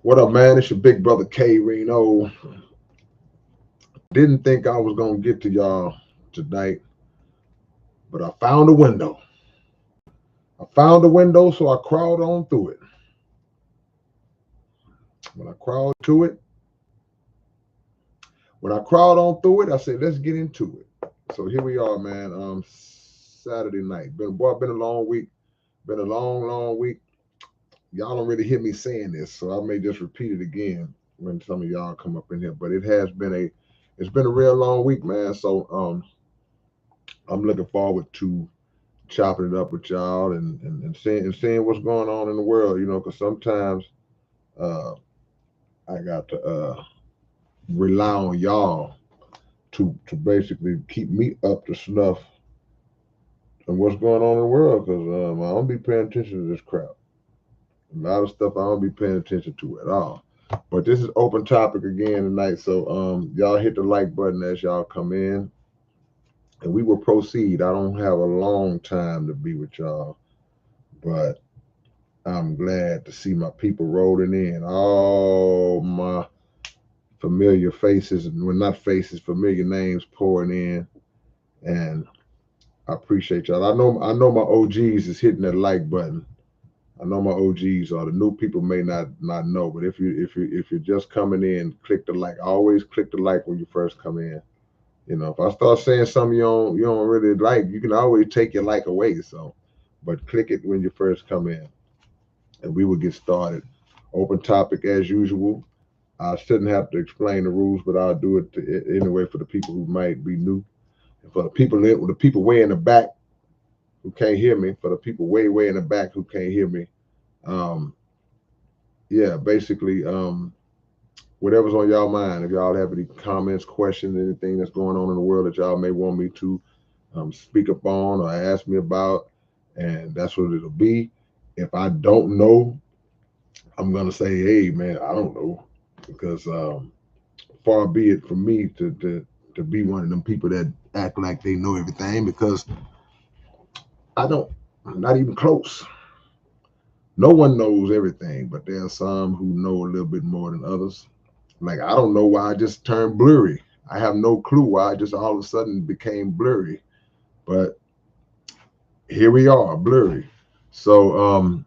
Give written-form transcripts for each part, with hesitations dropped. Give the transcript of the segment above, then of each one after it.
What up, man? It's your big brother K-Rino. Didn't think I was gonna get to y'all tonight, but I found a window. So I crawled on through it. When I crawled to it, when I crawled on through it, I said, let's get into it. So here we are, man. Saturday night. Been a long week. Been a long week. Y'all don't really hear me saying this, so I may just repeat it again when some of y'all come up in here. But it's been a real long week, man. So I'm looking forward to chopping it up with y'all and seeing what's going on in the world, because sometimes uh, I got to rely on y'all to basically keep me up to snuff on what's going on in the world, because I don't be paying attention to this crap. A lot of stuff I don't be paying attention to at all. But this is open topic again tonight, so y'all hit the like button as y'all come in, and we will proceed. I don't have a long time to be with y'all, but I'm glad to see my people rolling in. All my familiar faces, well, not faces, familiar names pouring in, and I appreciate y'all. I know my OGs is hitting that like button. I know my OGs are. The new people may not know, but if you're just coming in, click the like. Always click the like when you first come in. If I start saying something you don't really like, you can always take your like away. So, but click it when you first come in, and we will get started. Open topic as usual. I shouldn't have to explain the rules, but I'll do it anyway for the people who might be new. And for the people way in the back who can't hear me, for the people way in the back who can't hear me, yeah, basically, whatever's on y'all mind. If y'all have any comments, questions, anything that's going on in the world that y'all may want me to speak up on or ask me about, and that's what it'll be. If I don't know, I'm gonna say, hey, man, I don't know, because far be it from me to be one of them people that act like they know everything, because I don't. I'm not even close. No one knows everything, but there are some who know a little bit more than others. Like, I don't know why I just turned blurry. I have no clue why I just all of a sudden became blurry. But here we are, blurry. So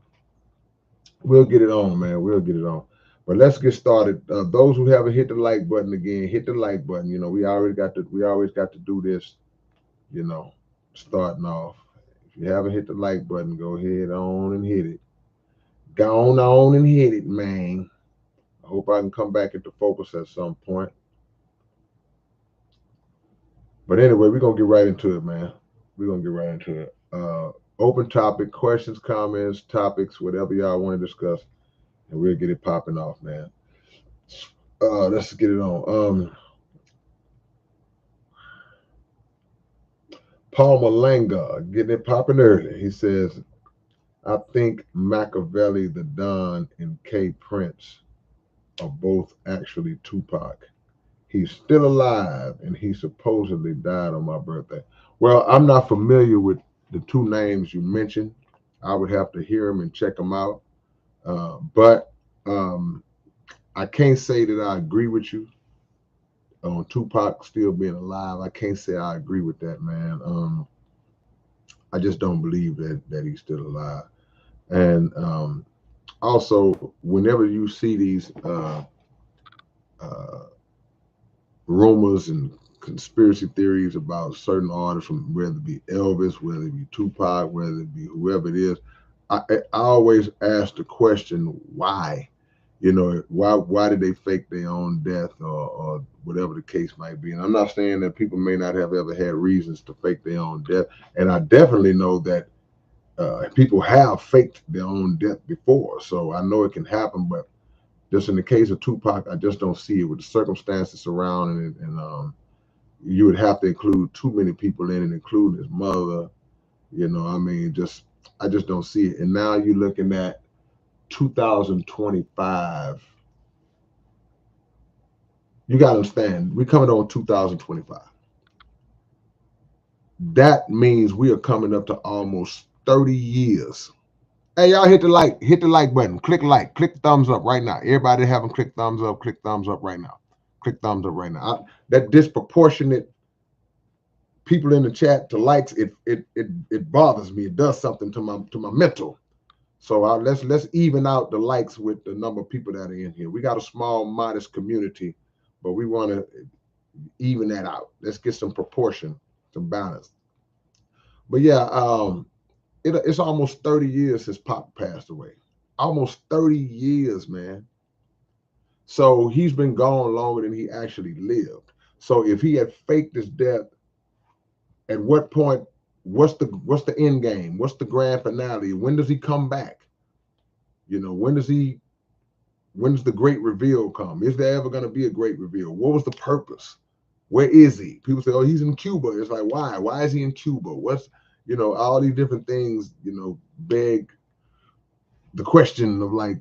we'll get it on, man. We'll get it on. But let's get started. Those who haven't hit the like button again, hit the like button. We always got to do this, starting off. If you haven't hit the like button, go ahead on and hit it. Go on and hit it, man. I hope I can come back into focus at some point. But anyway, we're going to get right into it, man. We're going to get right into it. Open topic, questions, comments, topics, whatever y'all want to discuss, and we'll get it popping off, man. Let's get it on. Paul Malanga, getting it popping early. He says, I think Machiavelli the Don and K Prince are both actually Tupac. He's still alive, and he supposedly died on my birthday. Well, I'm not familiar with the two names you mentioned. I would have to hear them and check them out. But I can't say that I agree with you on Tupac still being alive. I can't say I agree with that, man. I just don't believe that he's still alive. And also, whenever you see these rumors and conspiracy theories about certain artists, from whether it be Elvis, whether it be Tupac, whether it be whoever it is, I always ask the question, why? Why did they fake their own death, or whatever the case might be? And I'm not saying that people may not have ever had reasons to fake their own death, and I definitely know that people have faked their own death before, so I know it can happen. But just in the case of Tupac, I just don't see it with the circumstances surrounding it, and you would have to include too many people in it, including his mother. I just don't see it. And now you're looking at 2025. You got to understand, we're coming on 2025. That means we are coming up to almost 30 years Hey, y'all hit the like button. Click thumbs up right now. Everybody haven't clicked thumbs up, click thumbs up right now. Click thumbs up right now. That disproportionate people in the chat to likes, it bothers me. It does something to my mental. So let's even out the likes with the number of people that are in here. We got a small, modest community, but we want to even that out. Let's get some proportion, some balance. But yeah, it's almost 30 years since Pop passed away. Almost 30 years, man. So he's been gone longer than he actually lived. So if he had faked his death, at what point? What's the end game? What's the grand finale? When does he come back? You know, when does the great reveal come? Is there ever going to be a great reveal? What was the purpose? Where is he? People say, oh, he's in Cuba. It's like, why? Why is he in Cuba? What's, all these different things, beg the question of like,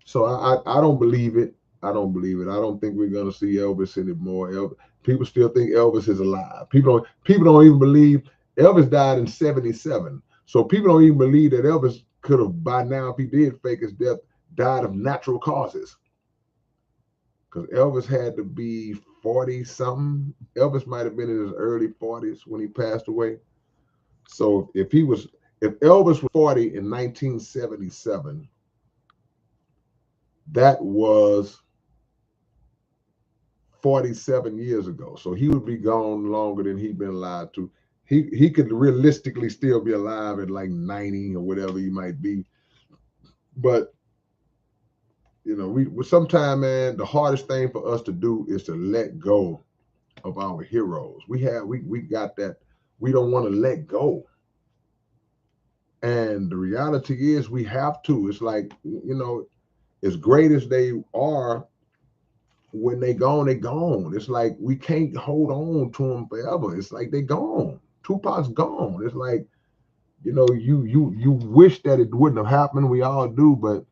so I don't believe it. I don't believe it. I don't think we're gonna see Elvis anymore. People still think Elvis is alive. People don't even believe Elvis died in 77. So people don't even believe that Elvis could have by now, if he did fake his death, died of natural causes. Because Elvis had to be 40 something. Elvis might have been in his early 40s when he passed away. So if Elvis was 40 in 1977, that was 47 years ago. So he would be gone longer than he'd been alive to. He could realistically still be alive at like 90 or whatever he might be. But we sometimes, man, the hardest thing for us to do is to let go of our heroes. We got that. We don't want to let go. And the reality is we have to. It's like, as great as they are, when they gone, they gone. It's like we can't hold on to them forever. It's like they gone. Tupac's gone. It's like, you wish that it wouldn't have happened. We all do, but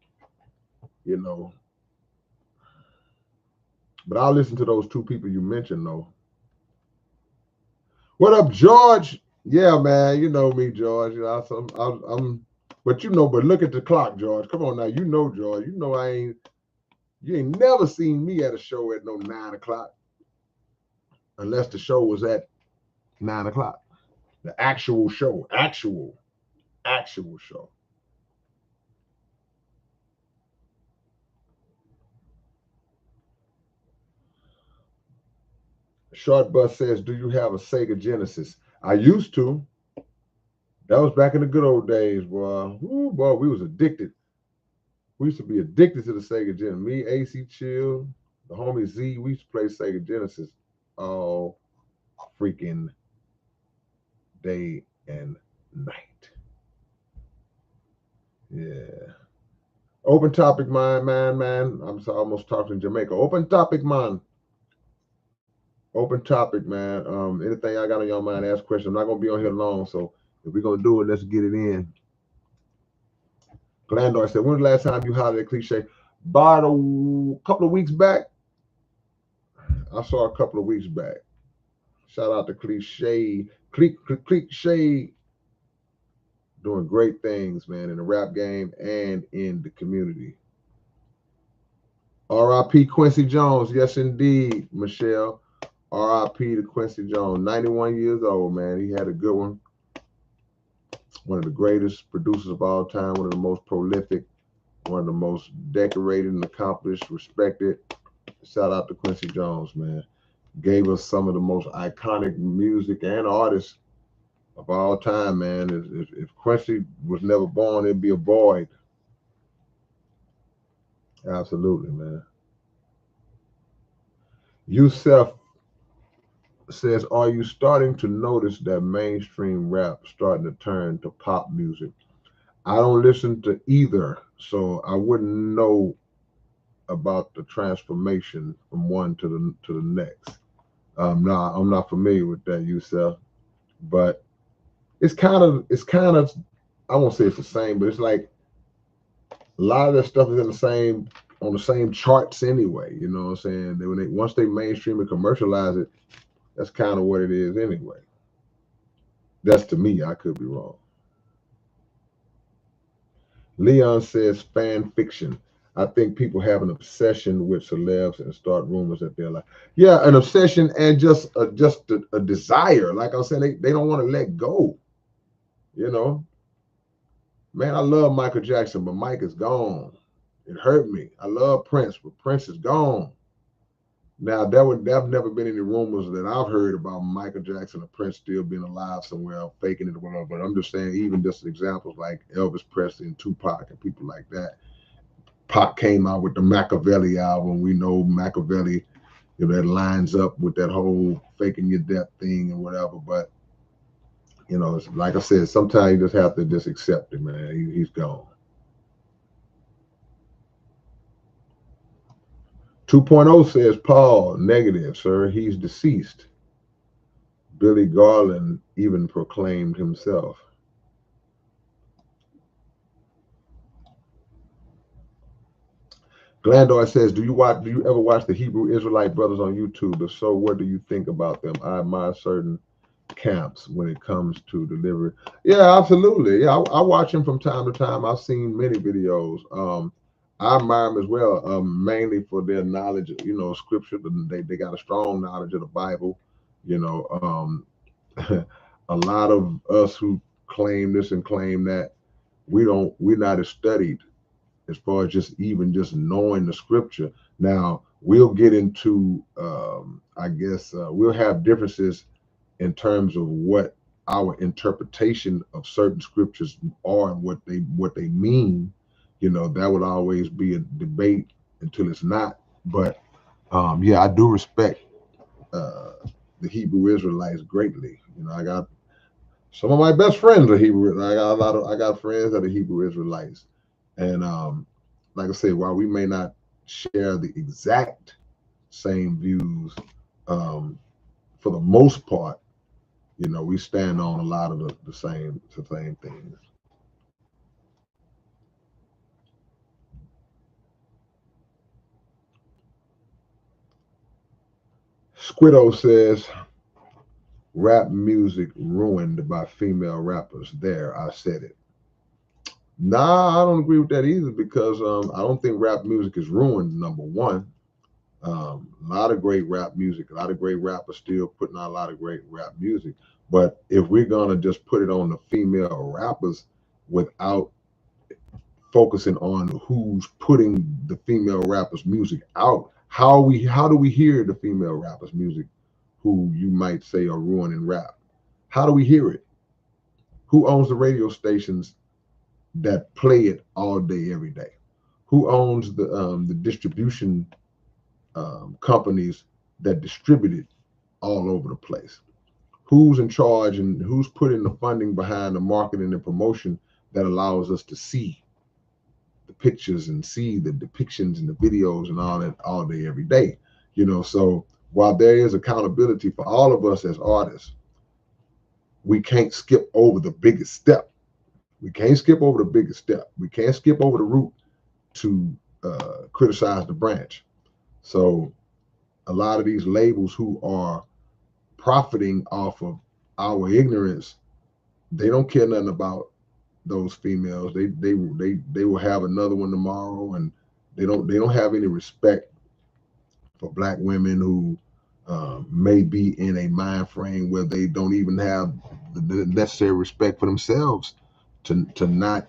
but I'll listen to those two people you mentioned though. What up, George? Yeah, man. You know me, George. I'm but but look at the clock, George. Come on now. George. You ain't never seen me at a show at no 9 o'clock. Unless the show was at 9 o'clock. The actual show. Actual show. Short Bus says, do you have a Sega Genesis? I used to. That was back in the good old days, boy. Ooh, boy, we was addicted. We used to be addicted to the Sega Genesis. Me, AC Chill, the homie Z, we used to play Sega Genesis all freaking day and night. Yeah. Open topic, man. I'm almost talking Jamaica. Open topic, man. Open topic, man. Anything I got on your mind, ask questions. I'm not gonna be on here long, so if we're gonna do it, let's get it in. Glandor said, when was the last time you hollered at Cliche? About a couple of weeks back. I saw a couple of weeks back. Shout out to Cliche. Cliche doing great things, man, in the rap game and in the community. R.I.P. Quincy Jones. Yes, indeed, Michelle. R.I.P. to Quincy Jones. 91 years old, man. He had a good one. One of the greatest producers of all time. One of the most prolific. One of the most decorated and accomplished, respected. Shout out to Quincy Jones, man. Gave us some of the most iconic music and artists of all time, man. If Quincy was never born, it'd be a void. Absolutely, man. Yusef says, are you starting to notice that mainstream rap starting to turn to pop music? I don't listen to either, so I wouldn't know about the transformation from one to the next. I'm not familiar with that, Yusef, but it's kind of I won't say it's the same, but it's like a lot of that stuff is on the same charts anyway. You know what I'm saying? Once they mainstream and commercialize it, that's kind of what it is anyway. That's to me. I could be wrong. Leon says fan fiction. I think people have an obsession with celebs and start rumors that they're like, yeah, an obsession and just a desire. Like I was saying, they don't want to let go. You know, man, I love Michael Jackson, but Mike is gone. It hurt me. I love Prince, but Prince is gone. Now there have never been any rumors that I've heard about Michael Jackson or Prince still being alive somewhere, faking it or whatever. But I'm just saying, even just examples like Elvis Presley and Tupac and people like that. Pac came out with the Machiavelli album. We know Machiavelli, that lines up with that whole faking your death thing and whatever. But it's, like I said, sometimes you just have to just accept it, man. He's gone. 2.0 says, Paul, negative, sir. He's deceased. Billy Garland even proclaimed himself. Glandor says, do you ever watch the Hebrew Israelite brothers on YouTube? If so, what do you think about them? I admire certain camps when it comes to delivery. Yeah, absolutely. Yeah, I watch them from time to time. I've seen many videos. I admire them as well, mainly for their knowledge, scripture. They got a strong knowledge of the Bible. A lot of us who claim this and claim that, we're not as studied as far as just knowing the scripture. Now we'll get into, I guess, we'll have differences in terms of what our interpretation of certain scriptures are and what they mean. That would always be a debate until it's not. But yeah, I do respect uh, the Hebrew Israelites greatly. I got some of my best friends are Hebrew. I got friends that are Hebrew Israelites, and like I said, while we may not share the exact same views, for the most part, we stand on a lot of the same things. Squiddo says, rap music ruined by female rappers. There, I said it. Nah, I don't agree with that either because I don't think rap music is ruined, number one. A lot of great rap music, a lot of great rappers still putting out a lot of great rap music. But if we're gonna just put it on the female rappers without focusing on who's putting the female rappers' music out, how do we hear the female rappers' music who you might say are ruining rap? How do we hear it? Who owns the radio stations that play it all day, every day? Who owns the distribution companies that distribute it all over the place? Who's in charge and who's putting the funding behind the marketing and promotion that allows us to see the pictures and see the depictions and the videos and all that all day, every day? So while there is accountability for all of us as artists, we can't skip over the biggest step. We can't skip over the biggest step. We can't skip over the root to criticize the branch. So a lot of these labels who are profiting off of our ignorance, they don't care nothing about those females. They will have another one tomorrow, and they don't have any respect for black women who may be in a mind frame where they don't even have the necessary respect for themselves to not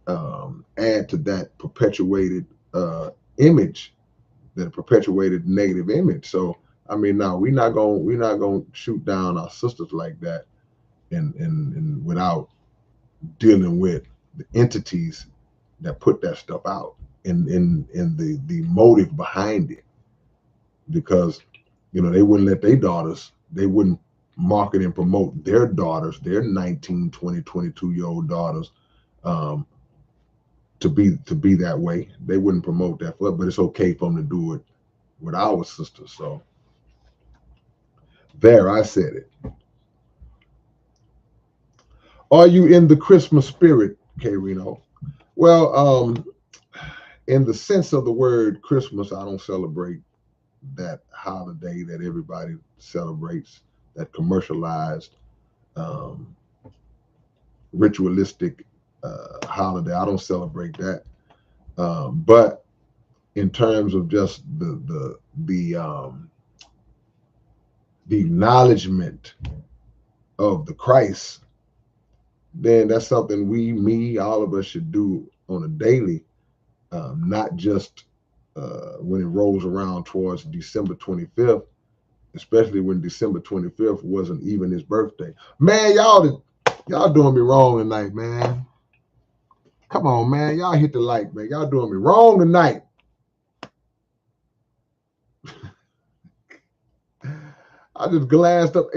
add to that perpetuated image, that perpetuated negative image. So I mean, no, we're not gonna shoot down our sisters like that, and without dealing with the entities that put that stuff out, and the motive behind it, because they wouldn't let their daughters, they wouldn't market and promote their daughters, their 19, 20, 22-year-old daughters, um, to be that way. They wouldn't promote that for it, but it's okay for them to do it with our sisters. So there, I said it. Are you in the Christmas spirit, K-Rino? Well, in the sense of the word Christmas, I don't celebrate that holiday that everybody celebrates, that commercialized, um, ritualistic holiday. I don't celebrate that. But in terms of just the acknowledgement of the Christ, then that's something all of us should do on a daily, not just when it rolls around towards December 25th, especially when December 25th wasn't even his birthday. Man, y'all doing me wrong tonight, man. Come on, man. Y'all hit the like, man. Y'all doing me wrong tonight. I just glanced up.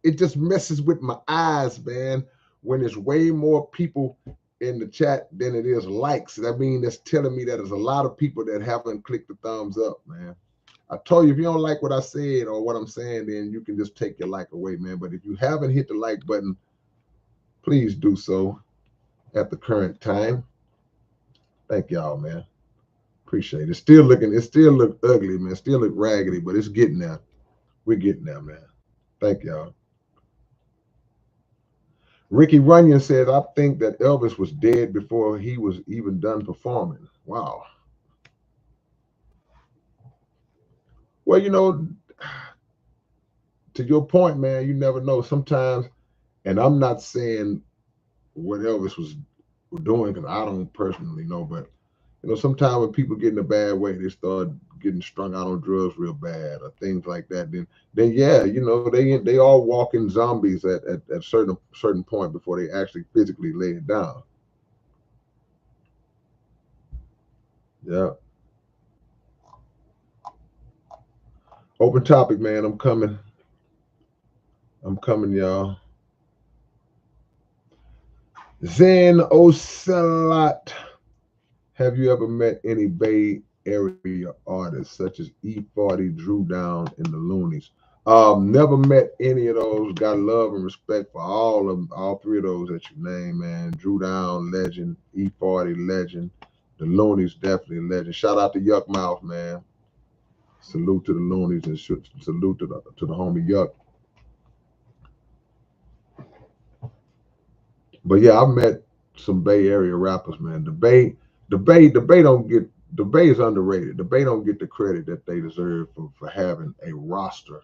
It just messes with my eyes, man, when there's way more people in the chat than it is likes. That means that's telling me that there's a lot of people that haven't clicked the thumbs up, man. I told you, if you don't like what I said or what I'm saying, then you can just take your like away, man. But if you haven't hit the like button, please do so at the current time. Thank y'all, man. Appreciate it. It still look ugly, man. Still look raggedy, but it's getting there. We're getting there, man. Thank y'all. Ricky Runyon says, I think that Elvis was dead before he was even done performing. Wow. Well, to your point, man, you never know. Sometimes, and I'm not saying what Elvis was doing because I don't personally know, but sometimes when people get in a bad way, they start getting strung out on drugs real bad or things like that. Then yeah, they all walking zombies at certain point before they actually physically lay it down. Yeah. Open topic, man. I'm coming, y'all. Zen Ocelot. Have you ever met any Bay Area artists such as E40, Drew Down, and the Loonies? Never met any of those. Got love and respect for all three of those that you name, man. Drew Down, legend. E40, legend. The Loonies, definitely legend. Shout out to Yuck Mouth, man. Salute to the Loonies and salute to the homie Yuck. But yeah, I've met some Bay Area rappers, man. The Bay don't get. The Bay is underrated. The Bay don't get the credit that they deserve for having a roster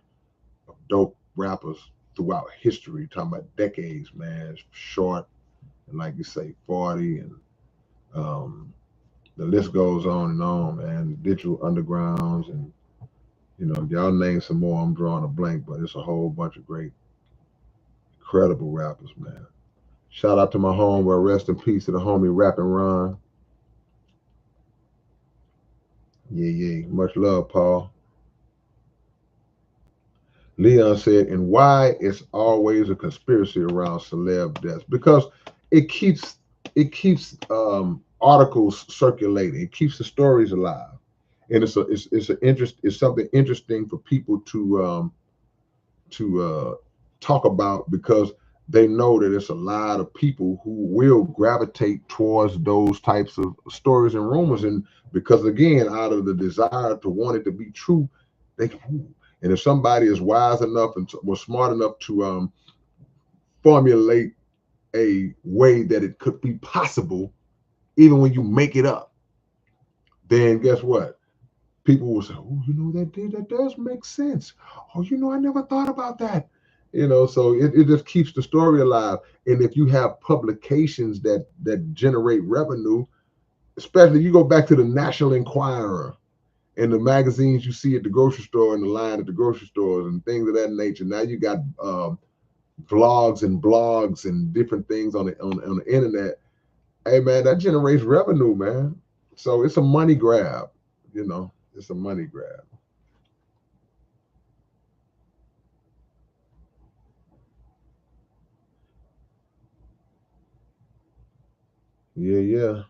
of dope rappers throughout history. Talking about decades, man. Short, and like you say, 40, and the list goes on, man. Digital Undergrounds, and y'all name some more. I'm drawing a blank, but it's a whole bunch of great, incredible rappers, man. Shout out to my homeboy. Rest in peace to the homie Rapping Ron. Yeah. Much love, Paul. Leon said, and why it's always a conspiracy around celeb deaths? Because it keeps articles circulating. It keeps the stories alive, and it's something interesting for people to talk about, because they know that it's a lot of people who will gravitate towards those types of stories and rumors, and because again, out of the desire to want it to be true, they can. And if somebody is wise enough and was smart enough to formulate a way that it could be possible, even when you make it up, then guess what? People will say, "Oh, that does make sense. Oh, I never thought about that." So it just keeps the story alive. And if you have publications that generate revenue, especially you go back to the National Enquirer and the magazines you see at the grocery store and the line at the grocery stores and things of that nature. Now you got vlogs and blogs and different things on the internet. Hey man, that generates revenue, man. So it's a money grab. It's a money grab. Yeah.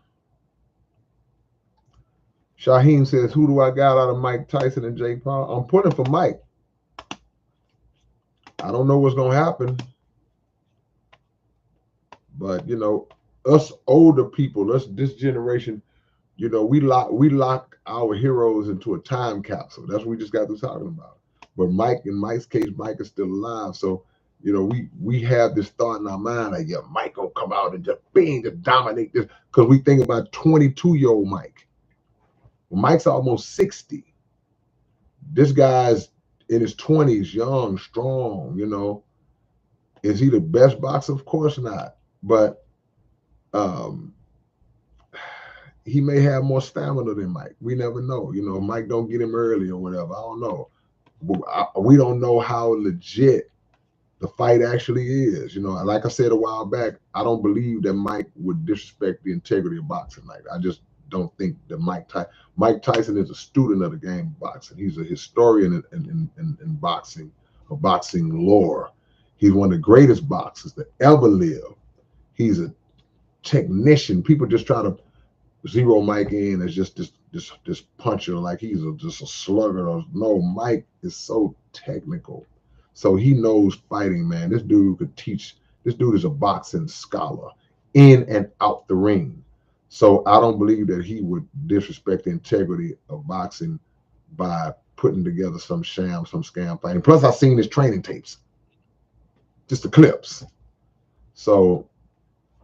Shaheem says, who do I got out of Mike Tyson and Jake Paul? I'm putting for Mike. I don't know what's going to happen. But, us older people, this generation, we lock our heroes into a time capsule. That's what we just got through talking about. But in Mike's case, Mike is still alive. So You know, we have this thought in our mind like, yeah, Mike gonna come out and just bing to dominate this, because we think about 22-year-old Mike. Well, Mike's almost 60. This guy's in his 20s, young, strong. You know, is he the best boxer? Of course not. But um, he may have more stamina than Mike. We never know. You know, Mike don't get him early or whatever. I don't know. We don't know how legit the fight actually is. You know, like I said a while back, I don't believe that Mike would disrespect the integrity of boxing. Like, I just don't think that Mike Tyson is a student of the game of boxing. He's a historian in boxing, or boxing lore. He's one of the greatest boxers that ever lived. He's a technician. People just try to zero Mike in as just this puncher, like he's just a slugger. No, Mike is so technical, so he knows fighting, man. This dude could teach. This dude is a boxing scholar, in and out the ring. So I don't believe that he would disrespect the integrity of boxing by putting together some sham, some scam fighting. Plus, I've seen his training tapes, just the clips. So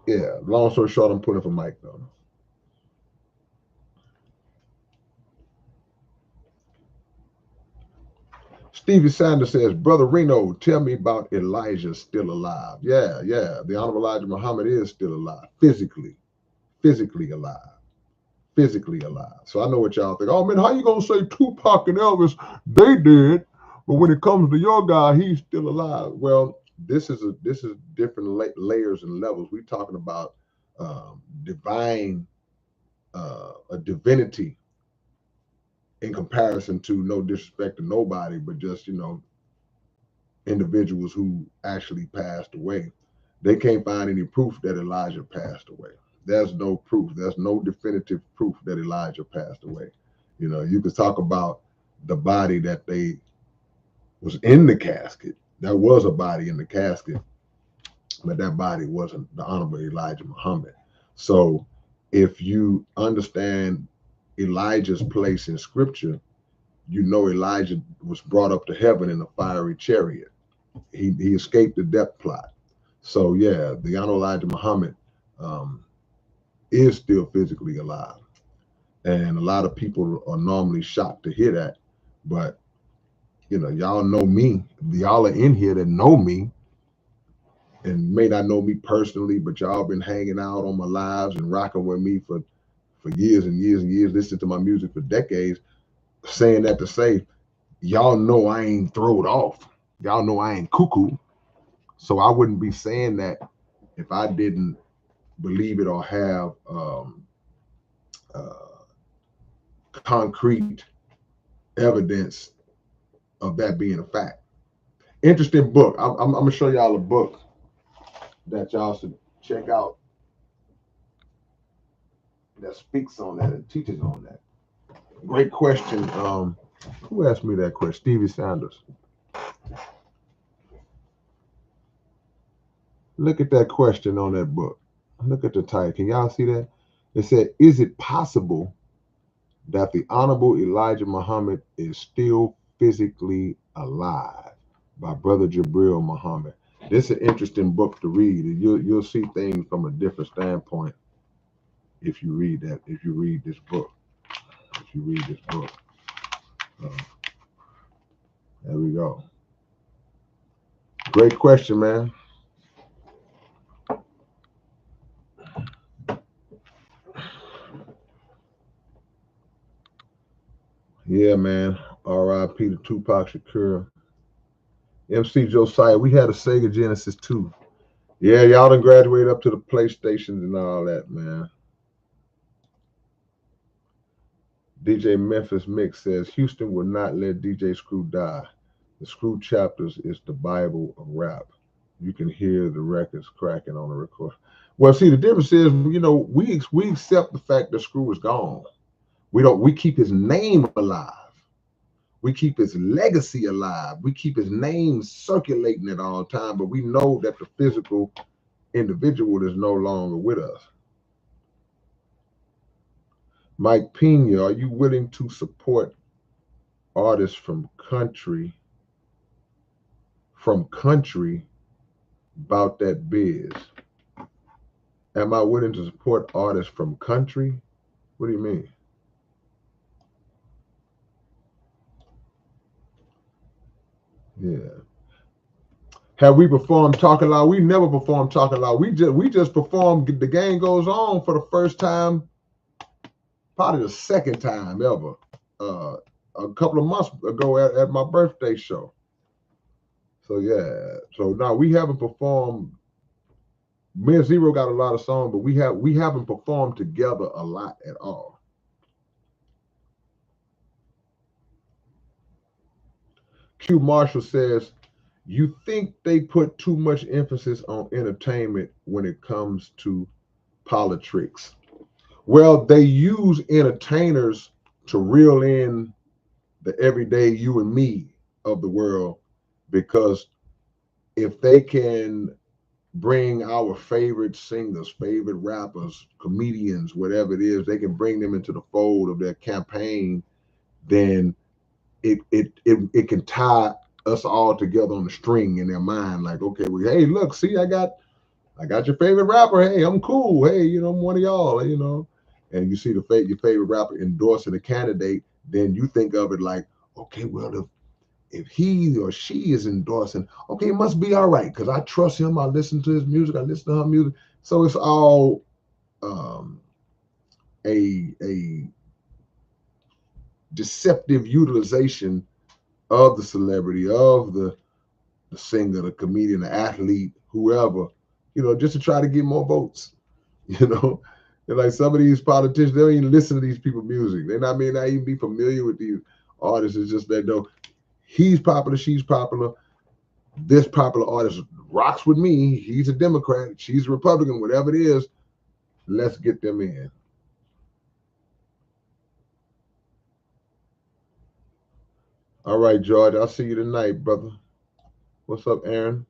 yeah, long story short, I'm putting for Mike though. Stevie Sanders says, Brother Reno, tell me about Elijah still alive. Yeah, yeah. The Honorable Elijah Muhammad is still alive, physically alive, physically alive. So I know what y'all think. Oh, man, how you going to say Tupac and Elvis, they did, but when it comes to your guy, he's still alive? Well, this is different layers and levels. We're talking about divine, a divinity in comparison to, no disrespect to nobody, but just, you know, individuals who actually passed away. They can't find any proof that Elijah passed away. There's no proof. There's no definitive proof that Elijah passed away. You know, you could talk about the body that they was in the casket. There was a body in the casket, but that body wasn't the Honorable Elijah Muhammad. So if you understand Elijah's place in Scripture, you know Elijah was brought up to heaven in a fiery chariot. He escaped the death plot. So yeah, the Honorable Elijah Muhammad is still physically alive, and a lot of people are normally shocked to hear that. But you know, y'all know me. Y'all are in here that know me, and may not know me personally, but y'all been hanging out on my lives and rocking with me for years and years and years, listening to my music for decades. Saying that to say, y'all know I ain't throwed off. Y'all know I ain't cuckoo. So I wouldn't be saying that if I didn't believe it or have uh, concrete evidence of that being a fact. Interesting book. I'm gonna show y'all a book that y'all should check out that speaks on that and teaches on that. Great question. Who asked me that question? Stevie Sanders. Look at that question on that book. Look at the title. Can y'all see that? It said, "Is it possible that the Honorable Elijah Muhammad is still physically alive?" By Brother Jabril Muhammad. This is an interesting book to read. You'll see things from a different standpoint if you read that. If you read this book. If you read this book. Uh, there we go. Great question, man. Yeah, man. R.I.P. to Tupac Shakur. MC Josiah, we had a Sega Genesis 2. Yeah, y'all done graduated up to the PlayStations and all that, man. DJ Memphis Mix says Houston will not let DJ Screw die. The Screw Chapters is the Bible of rap. You can hear the records cracking on the record. Well, see, the difference is, you know, we accept the fact that Screw is gone. We keep his name alive. We keep his legacy alive. We keep his name circulating at all time, but we know that the physical individual is no longer with us. Mike Pena, are you willing to support artists from country about that biz. Am I willing to support artists from country? What do you mean? Yeah. Have we performed Talking Loud? We never performed Talking Loud. We just performed The Game Goes On for the first time, probably the second time ever. Uh, a couple of months ago at my birthday show. So yeah. So now we haven't performed. Me and Zero got a lot of songs, but we haven't performed together a lot at all. Q Marshall says, you think they put too much emphasis on entertainment when it comes to politics? Well, they use entertainers to reel in the everyday you and me of the world, because if they can bring our favorite singers, favorite rappers, comedians, whatever it is, they can bring them into the fold of their campaign, then it can tie us all together on a string in their mind. Like, okay, well, hey, look, see, I got your favorite rapper. Hey, I'm cool. Hey, I'm one of y'all. And you see your favorite rapper endorsing a candidate, then you think of it like, okay, well, if he or she is endorsing, okay, it must be all right because I trust him. I listen to his music. I listen to her music. So it's all um, a deceptive utilization of the celebrity, of the singer, the comedian, the athlete, whoever, just to try to get more votes. You know, and like some of these politicians, they don't even listen to these people's music. They may not even be familiar with these artists. It's just that though he's popular, she's popular. This popular artist rocks with me. He's a Democrat, she's a Republican, whatever it is. Let's get them in. All right, George. I'll see you tonight, brother. What's up, Aaron?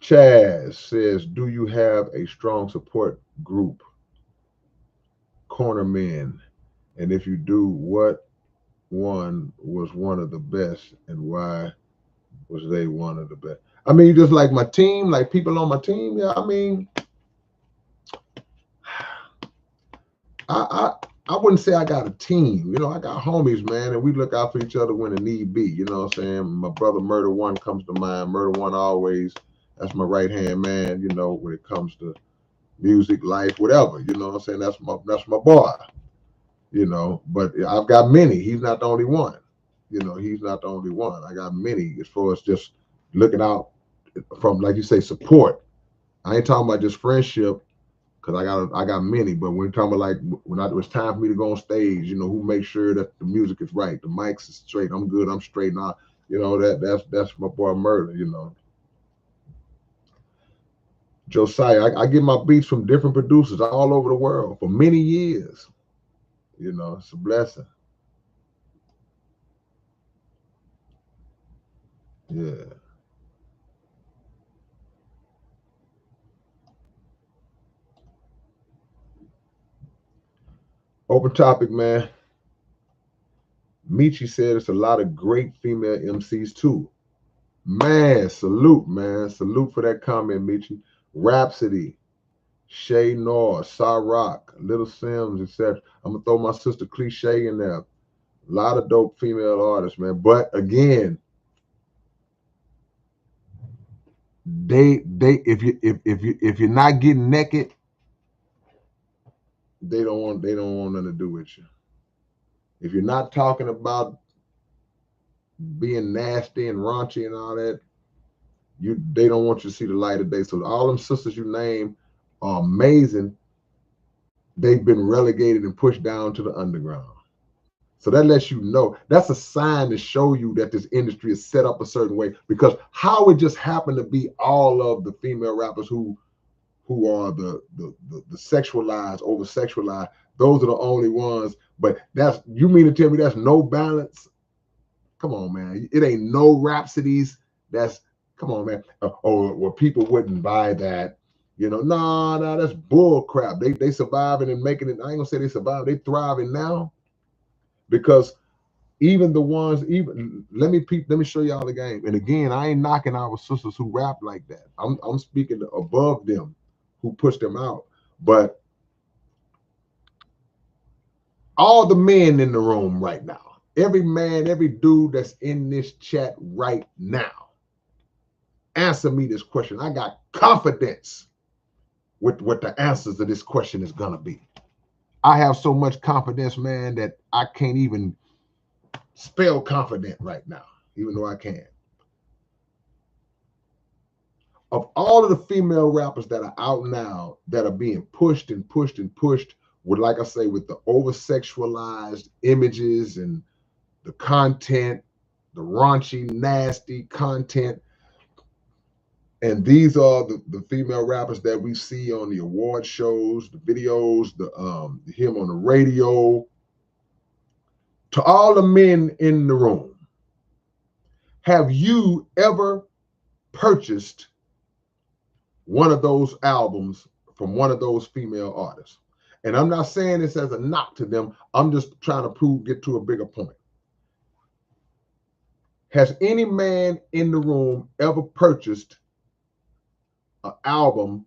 Chaz says, do you have a strong support group, cornermen? And if you do, what one was one of the best and why was they one of the best? I mean, just like my team, like people on my team. Yeah, I mean, I I wouldn't say I got a team. I got homies, man, and we look out for each other when the need be. You know what I'm saying? My brother Murder One comes to mind. Murder One always. That's my right hand man. When it comes to music, life, whatever. You know what I'm saying? That's my boy. But I've got many. He's not the only one. He's not the only one. I got many as far as just looking out from, like you say, support. I ain't talking about just friendship, because I got many. But we're talking about like when it was time for me to go on stage, who makes sure that the music is right, the mics is straight, I'm good, I'm straight now. That's my boy Murder. Josiah, I get my beats from different producers all over the world for many years. It's a blessing. Yeah. Open topic, man. Michi said it's a lot of great female MCs too. Man, salute, man. Salute for that comment, Michi. Rhapsody, Shay Norr, Rock, Little Sims, etc. I'm gonna throw my sister Cliche in there. A lot of dope female artists, man. But again, they if you're not getting naked, they don't want nothing to do with you. If you're not talking about being nasty and raunchy and all that, they don't want you to see the light of day. So all them sisters you name are amazing. They've been relegated and pushed down to the underground. So that lets you know, that's a sign to show you that this industry is set up a certain way. Because how it just happened to be all of the female rappers who are the sexualized, over sexualized, those are the only ones. But you mean to tell me that's no balance? Come on, man. It ain't no Rhapsodies. Come on, man. Well, people wouldn't buy that. Nah, that's bull crap. They surviving and making it. I ain't gonna say they survive. They thriving now because Even the ones, even let me show y'all the game. And again, I ain't knocking our sisters who rap like that. I'm speaking above them, who push them out. But all the men in the room right now, every man, every dude that's in this chat right now, answer me this question. I got confidence with what the answers to this question is gonna be. I have so much confidence, man, that I can't even spell confident right now, even though I can. Of all of the female rappers that are out now that are being pushed and pushed and pushed with, like I say, with the over sexualized images and the content, the raunchy, nasty content. And these are the female rappers that we see on the award shows, the videos, the him on the radio. To all the men in the room, have you ever purchased one of those albums from one of those female artists? And I'm not saying this as a knock to them. I'm just trying to get to a bigger point. Has any man in the room ever purchased an album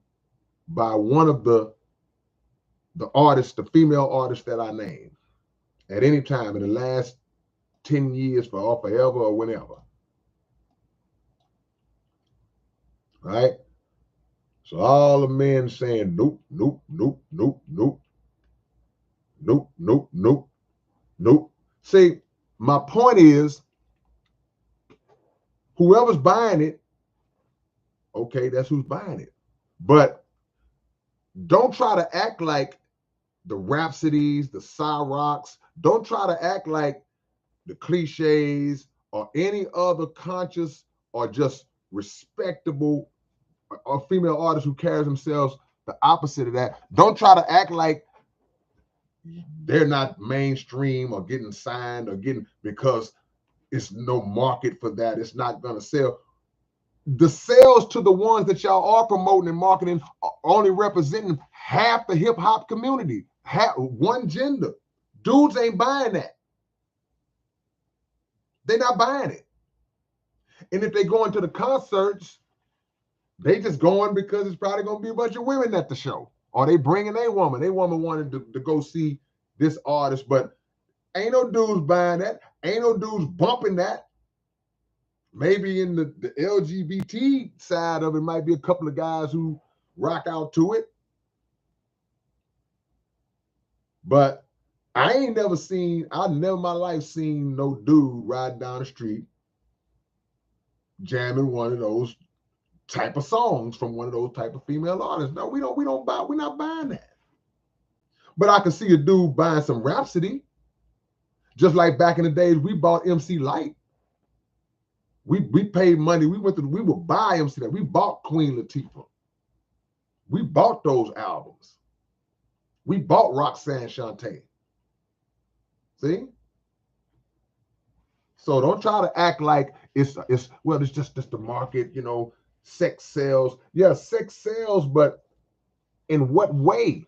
by one of the artists, the female artists that I named, at any time in the last 10 years or forever or whenever? Right? So all the men saying nope, nope, nope, nope, nope, nope, nope, nope, nope. See, my point is, whoever's buying it, okay, that's who's buying it. But don't try to act like the Rhapsodies, the Cyrocks, don't try to act like the Cliches or any other conscious or just respectable or female artists who carry themselves the opposite of that. Don't try to act like they're not mainstream or getting signed or getting, because it's no market for that. It's not going to sell. The sales to the ones that y'all are promoting and marketing are only representing half the hip hop community, one gender. Dudes ain't buying that. They're not buying it. And if they go into the concerts, they just going because it's probably going to be a bunch of women at the show. Or they bringing a woman. A woman wanted to go see this artist, but ain't no dudes buying that. Ain't no dudes bumping that. Maybe in the LGBT side of it might be a couple of guys who rock out to it. But I've never in my life seen no dude riding down the street jamming one of those type of songs from one of those type of female artists. No, we're not buying that. But I can see a dude buying some Rhapsody. Just like back in the days, we bought MC Light. We paid money. We would buy MC Light. We bought Queen Latifah. We bought those albums. We bought Roxanne Shante. See? So don't try to act like it's just the market, sex sells. Yeah, sex sells, but in what way?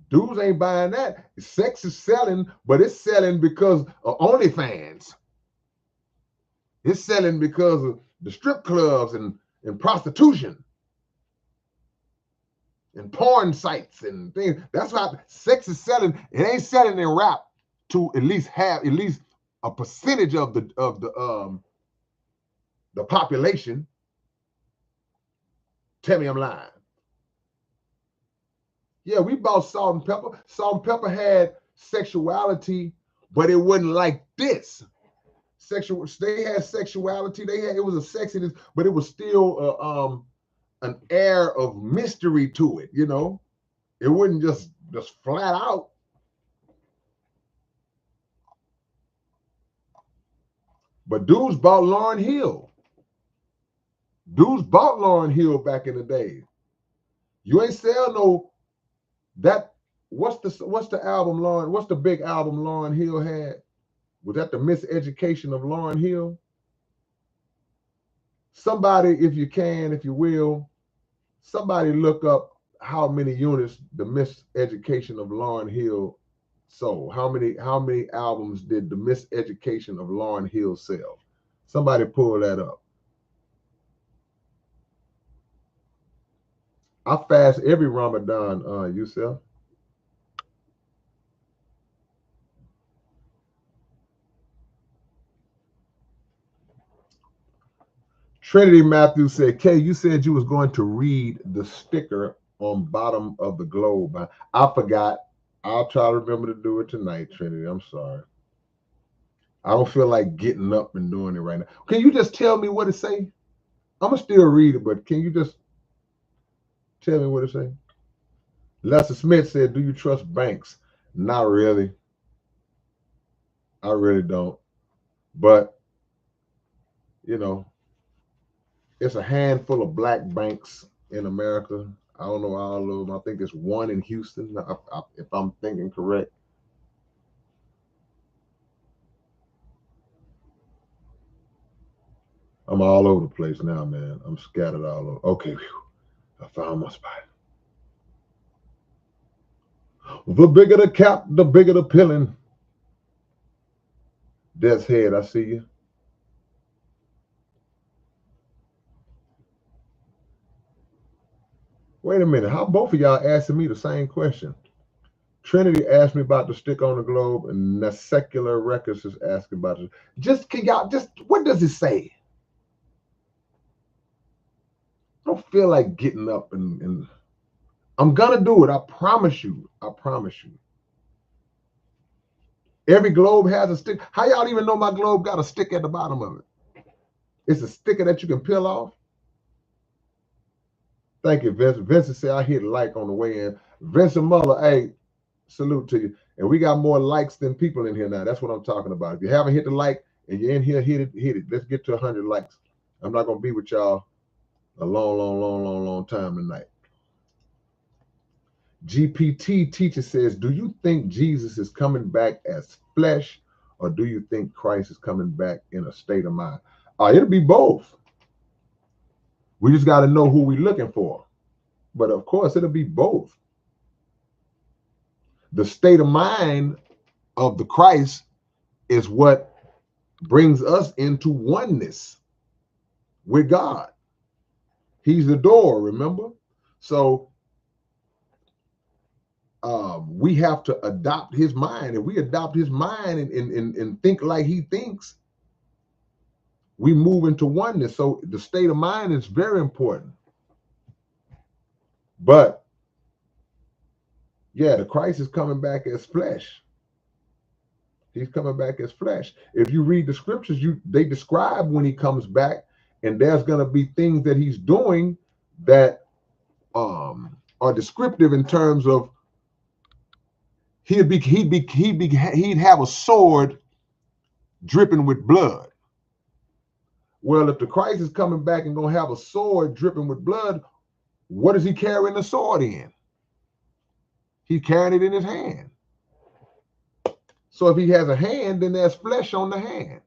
Dudes ain't buying that. Sex is selling, but it's selling because of OnlyFans. It's selling because of the strip clubs and prostitution and porn sites and things. That's why sex is selling. It ain't selling in rap to at least a percentage of the population. Tell me I'm lying. Yeah, we bought Salt and Pepper. Salt and Pepper had sexuality, but it wasn't like this. They had sexuality. It was a sexiness, but it was still an air of mystery to it. It wasn't just flat out. But dudes bought Lauryn Hill. Dudes bought Lauryn Hill back in the day. You ain't sell no that. What's the album Lauryn? What's the big album Lauryn Hill had? Was that the Miseducation of Lauryn Hill? Somebody, if you will, somebody look up how many units the Miseducation of Lauryn Hill So how many albums did The Miseducation of Lauryn Hill sell? Somebody pull that up. I fast every Ramadan, Yusef. Trinity Matthews said, Kay, you said you was going to read the sticker on bottom of the globe. I forgot. I'll try to remember to do it tonight, Trinity. I'm sorry. I don't feel like getting up and doing it right now. Can you just tell me what it say? I'm gonna still read it, but can you just tell me what it say? Lester Smith said, do you trust banks? Not really. I really don't. But, you know, it's a handful of black banks in America. I don't know all of them. I think it's one in Houston, if I'm thinking correct. I'm all over the place now, man. I'm scattered all over. Okay, whew. I found my spot. The bigger the cap, the bigger the pilling. Death's head, I see you. Wait a minute. How both of y'all asking me the same question? Trinity asked me about the stick on the globe, and the Secular Records is asking about it. Just can y'all just what does it say? I don't feel like getting up and I'm gonna do it. I promise you. I promise you. Every globe has a stick. How y'all even know my globe got a stick at the bottom of it? It's a sticker that you can peel off. Thank you, Vincent. Vincent said I hit like on the way in. Vincent Muller, hey, salute to you. And we got more likes than people in here now. That's what I'm talking about. If you haven't hit the like and you're in here, hit it, hit it. Let's get to 100 likes. I'm not gonna be with y'all a long time tonight. GPT teacher says, do you think Jesus is coming back as flesh, or do you think Christ is coming back in a state of mind? It'll be both. We just got to know who we're looking for. But of course, it'll be both. The state of mind of the Christ is what brings us into oneness with God. He's the door, remember? So we have to adopt his mind. If we adopt his mind and think like he thinks, we move into oneness. So the state of mind is very important. But yeah, the Christ is coming back as flesh. He's coming back as flesh. If you read the scriptures, they describe when he comes back, and there's going to be things that he's doing that are descriptive in terms of he'd have a sword dripping with blood. Well, if the Christ is coming back and gonna have a sword dripping with blood, what is he carrying the sword in? He's carrying it in his hand. So if he has a hand, then there's flesh on the hand.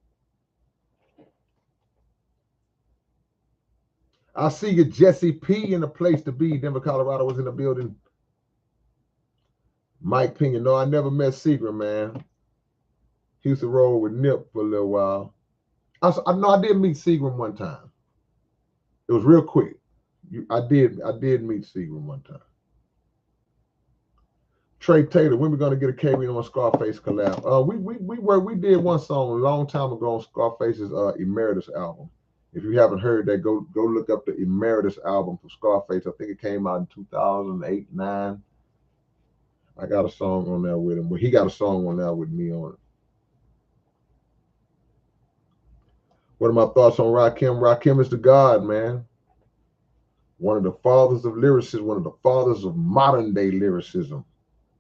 I see you, Jesse P, in the place to be. Denver, Colorado was in the building. Mike Pena. No, I never met Secret, man. He used to roll with Nip for a little while. I know I did meet Seagram one time. It was real quick. I did meet Seagram one time. Trey Taylor, when we gonna get a K-Rino and Scarface collab? We did one song a long time ago on Scarface's Emeritus album. If you haven't heard that, go look up the Emeritus album for Scarface. I think it came out in 2008, 9. I got a song on there with him, but he got a song on there with me on it. What are my thoughts on Rakim? Rakim is the God, man. One of the fathers of lyricism, one of the fathers of modern day lyricism.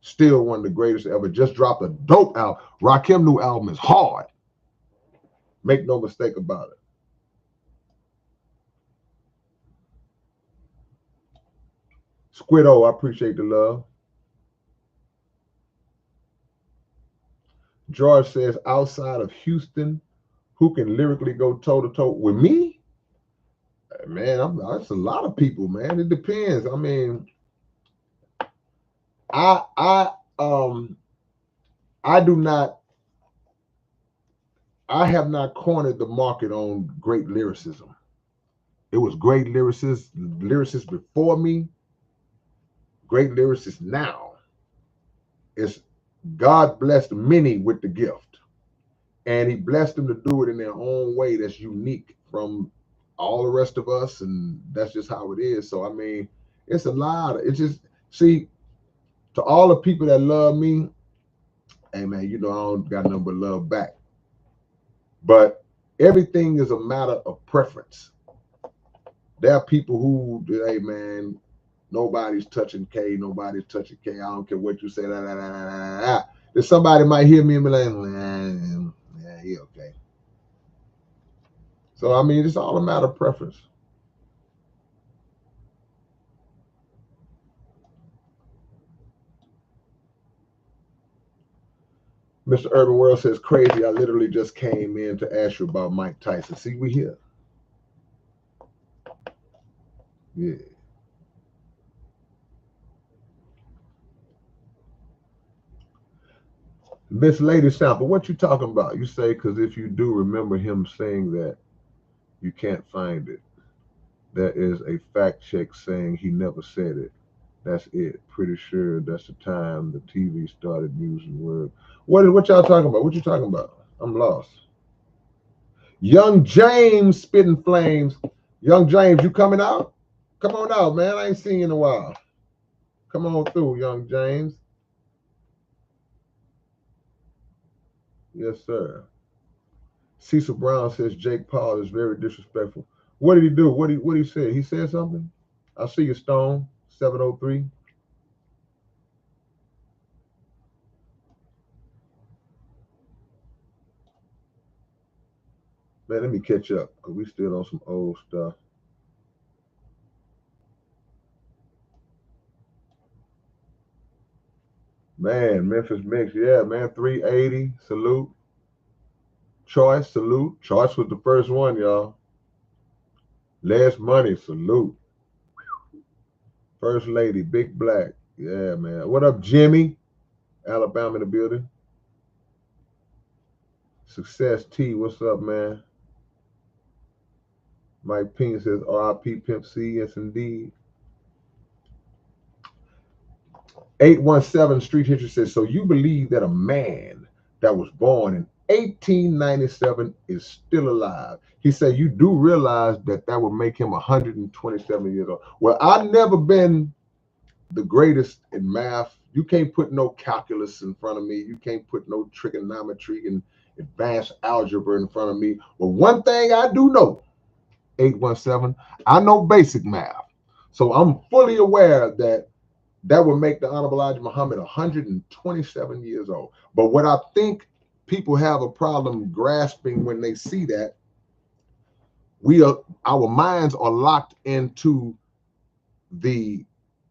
Still one of the greatest ever. Just dropped a dope album. Rakim new album is hard. Make no mistake about it. Squiddo, I appreciate the love. George says, outside of Houston, who can lyrically go toe to toe with me? Man, that's a lot of people, man. It depends. I mean, I I have not cornered the market on great lyricism. It was great lyricists before me, great lyricists now. It's God blessed many with the gift, and He blessed them to do it in their own way that's unique from all the rest of us, and that's just how it is. So I mean, it's a lot. It's just see to all the people that love me, hey man, you know I don't got nothing but love back. But everything is a matter of preference. There are people who, hey man, nobody's touching K, nobody's touching K. I don't care what you say. Da, da, da, da, da. Then somebody might hear me and be like, yeah, he okay. So I mean, it's all a matter of preference. Mr. Urban World says, crazy. I literally just came in to ask you about Mike Tyson. See, we here. Yeah. Miss Lady Sample, what you talking about? You say, because if you do remember him saying that, you can't find it. That is a fact check saying he never said it. That's it. Pretty sure that's the time the TV started using the word. What y'all talking about? What you talking about? I'm lost. Young James spitting flames. Young James, you coming out? Come on out, man. I ain't seen you in a while. Come on through, Young James. Yes, sir. Cecil Brown says Jake Paul is very disrespectful. What did he do? What did he say? He said something? I see you, Stone. 703. Man, let me catch up because we still on some old stuff. Man, Memphis Mix, yeah, man, 380, salute. Choice, salute. Choice was the first one, y'all. Less Money, salute. First Lady, Big Black, yeah, man. What up, Jimmy? Alabama in the building. Success T, what's up, man? Mike Payne says, RIP Pimp C, yes, indeed. 817 Street History says, so you believe that a man that was born in 1897 is still alive? He said, you do realize that that would make him 127 years old. Well, I've never been the greatest in math. You can't put no calculus in front of me. You can't put no trigonometry and advanced algebra in front of me. But one thing I do know, 817, I know basic math. So I'm fully aware that that would make the Honorable Elijah Muhammad 127 years old. But what I think people have a problem grasping when they see that, our minds are locked into the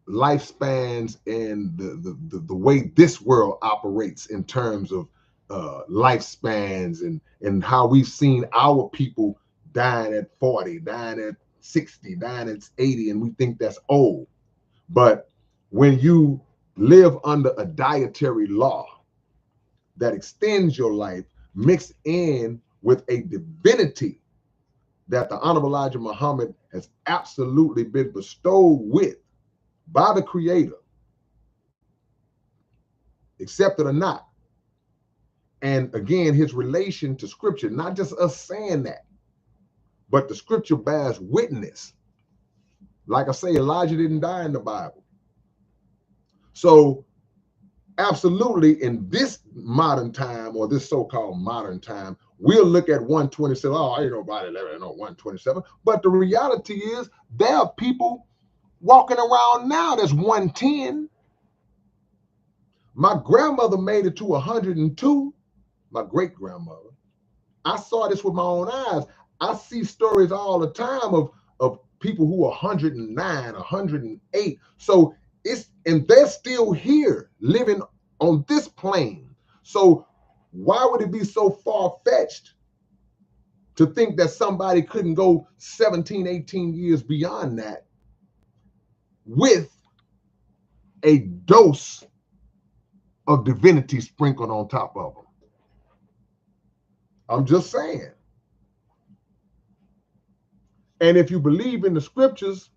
lifespans and the way this world operates in terms of lifespans and how we've seen our people dying at 40, dying at 60, dying at 80, and we think that's old. But when you live under a dietary law that extends your life mixed in with a divinity that the Honorable Elijah Muhammad has absolutely been bestowed with by the Creator, accept it or not. And again, his relation to Scripture, not just us saying that, but the Scripture bears witness. Like I say, Elijah didn't die in the Bible. So absolutely, in this modern time, or this so-called modern time, we'll look at 127. Oh, ain't nobody living on 127. But the reality is, there are people walking around now that's 110. My grandmother made it to 102. My great grandmother. I saw this with my own eyes. I see stories all the time of people who are 109, 108. So and they're still here living on this plane. So why would it be so far-fetched to think that somebody couldn't go 17, 18 years beyond that with a dose of divinity sprinkled on top of them. I'm just saying. And if you believe in the scriptures,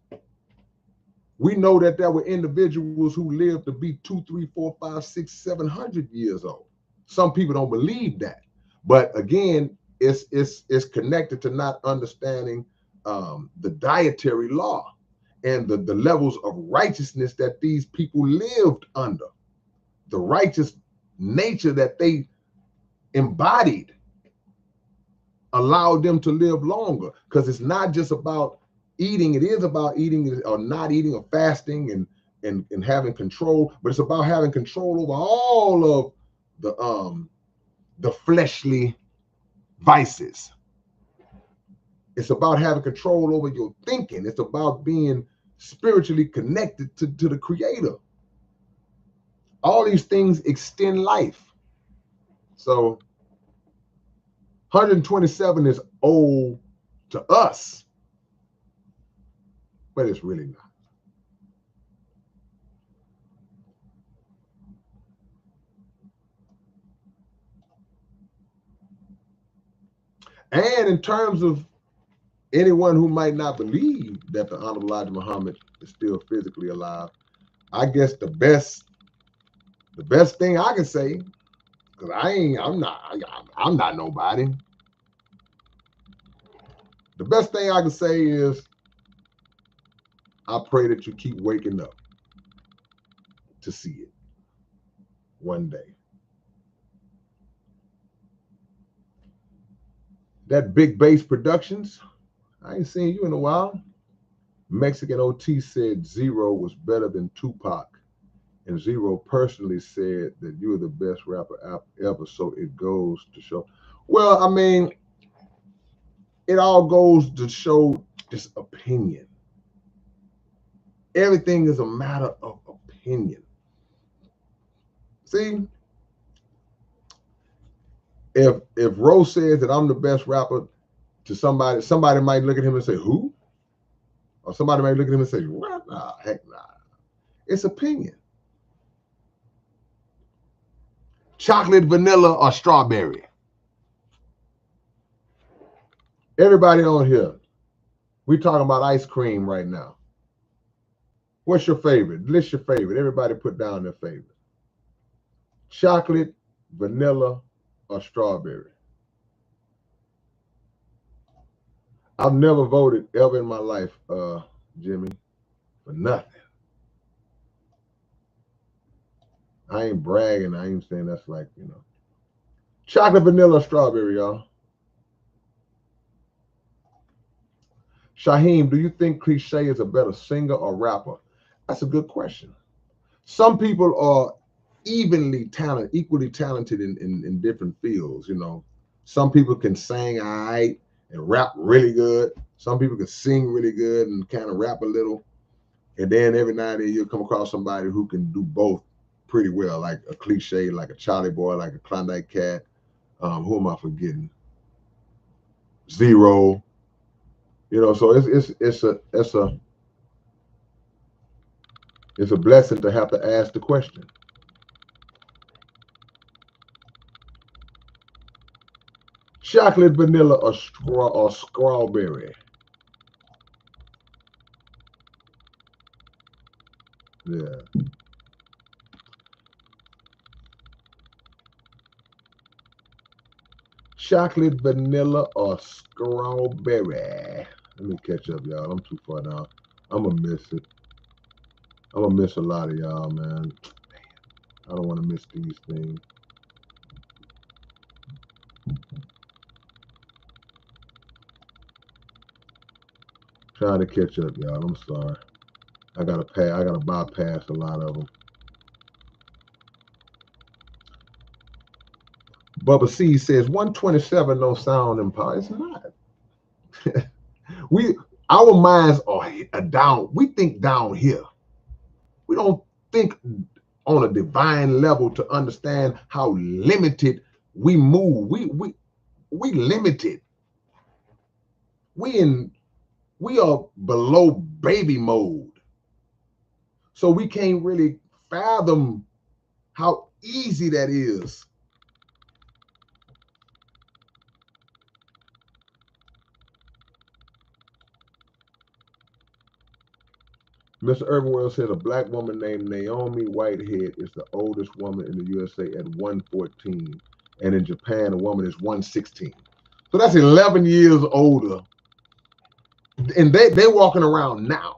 we know that there were individuals who lived to be 200, 300, 400, 500, 600, 700 years old. Some people don't believe that. But again, it's connected to not understanding the dietary law and the levels of righteousness that these people lived under, the righteous nature that they embodied allowed them to live longer. Because it's not just about eating, it is about eating or not eating or fasting and having control, but it's about having control over all of the fleshly vices. It's about having control over your thinking. It's about being spiritually connected to the Creator. All these things extend life. So 127 is old to us, but it's really not. And in terms of anyone who might not believe that the Honorable Elijah Muhammad is still physically alive, I guess the best thing I can say, because I'm not nobody. The best thing I can say is, I pray that you keep waking up to see it one day. That Big Bass Productions, I ain't seen you in a while. Mexican OT said Zero was better than Tupac. And Zero personally said that you are the best rapper ever. So it goes to show. Well, I mean, it all goes to show this opinion. Everything is a matter of opinion. See, if Rose says that I'm the best rapper to somebody might look at him and say, who? Or somebody might look at him and say, what? Nah, heck nah. It's opinion. Chocolate, vanilla, or strawberry? Everybody on here, we talking about ice cream right now. What's your favorite? List your favorite. Everybody put down their favorite. Chocolate, vanilla, or strawberry? I've never voted ever in my life, Jimmy, for nothing. I ain't bragging. I ain't saying that's like, chocolate, vanilla, or strawberry, y'all. Shaheem, do you think Cliche is a better singer or rapper? That's a good question. Some people are equally talented in different fields, Some people can sing all right and rap really good. Some people can sing really good and kind of rap a little. And then every now and then you'll come across somebody who can do both pretty well, like a Cliche, like a Charlie Boy, like a Klondike Cat. Who am I forgetting? Zero. So it's a blessing to have to ask the question. Chocolate, vanilla, or strawberry? Yeah. Chocolate, vanilla, or strawberry? Let me catch up, y'all. I'm too far down. I'm going to miss it. I'm going to miss a lot of y'all, man. I don't want to miss these things. Trying to catch up, y'all. I'm sorry. I gotta bypass a lot of them. Bubba C says 127 don't sound impossible. It's not. Our minds are down. We think down here. We don't think on a divine level to understand how limited we move. We limited. We are below baby mode. So we can't really fathom how easy that is. Mr. Irvin said a black woman named Naomi Whitehead is the oldest woman in the USA at 114. And in Japan, a woman is 116. So that's 11 years older. And they walking around now.